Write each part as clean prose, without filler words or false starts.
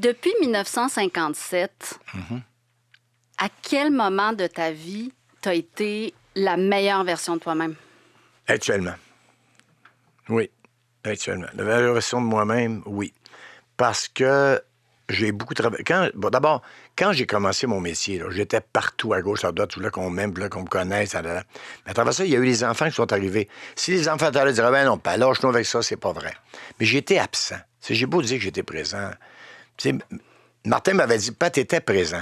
Depuis 1957, à quel moment de ta vie t'as été la meilleure version de toi-même? Actuellement. Oui, actuellement. La meilleure version de moi-même, oui. Parce que j'ai beaucoup travaillé. D'abord, quand j'ai commencé mon métier, là, j'étais partout à gauche, à droite, tout là qu'on m'aime, là, qu'on me connaisse. Là. Mais à travers ça, il y a eu les enfants qui sont arrivés. Si les enfants allaient dire, ben non, pas lâche-nous avec ça, c'est pas vrai. Mais j'étais absent. J'ai beau dire que j'étais présent. T'sais, Martin m'avait dit, Pat, t'étais présent.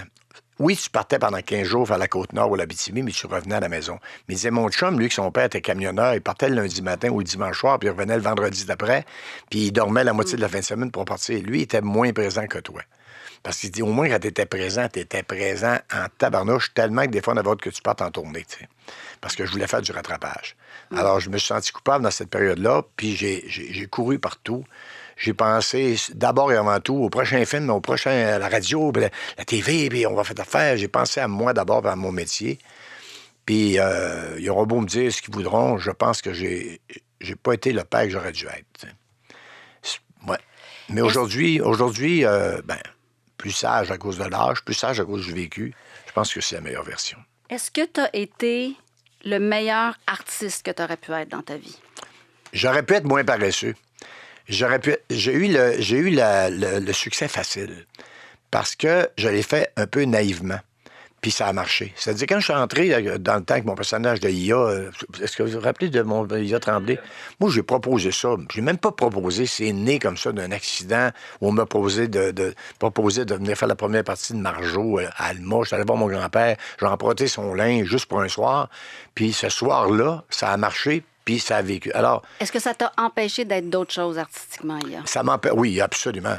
Oui, tu partais pendant 15 jours vers la Côte-Nord ou l'Abitibi, mais tu revenais à la maison. Mais il disait, mon chum, lui, que son père était camionneur, il partait le lundi matin ou le dimanche soir, puis il revenait le vendredi d'après, puis il dormait la moitié de la fin de semaine pour partir. Lui, il était moins présent que toi. Parce qu'il dit, au moins, quand t'étais présent en tabarnouche, tellement que des fois, on avait hâte que tu partes en tournée, tu sais. Parce que je voulais faire du rattrapage. Alors, je me suis senti coupable dans cette période-là, puis j'ai couru partout. J'ai pensé d'abord et avant tout au prochain film, à la radio, puis la TV, puis on va faire affaire. J'ai pensé à moi d'abord, à mon métier. Puis ils auront beau me dire ce qu'ils voudront, je pense que j'ai pas été le père que j'aurais dû être. T'sais. Ouais. Mais aujourd'hui, plus sage à cause de l'âge, plus sage à cause du vécu, je pense que c'est la meilleure version. Est-ce que tu as été le meilleur artiste que tu aurais pu être dans ta vie? J'aurais pu être moins paresseux. J'ai eu le succès facile parce que je l'ai fait un peu naïvement. Puis ça a marché. C'est-à-dire, quand je suis entré dans le temps avec mon personnage de IA, est-ce que vous vous rappelez de mon IA Tremblay? Moi, j'ai proposé ça. J'ai même pas proposé. C'est né comme ça d'un accident où on m'a proposé de venir faire la première partie de Marjo à Alma. Je suis allé voir mon grand-père. J'ai emprunté son linge juste pour un soir. Puis ce soir-là, ça a marché. Puis ça a vécu. Alors, est-ce que ça t'a empêché d'être d'autres choses artistiquement, IA? Oui, absolument.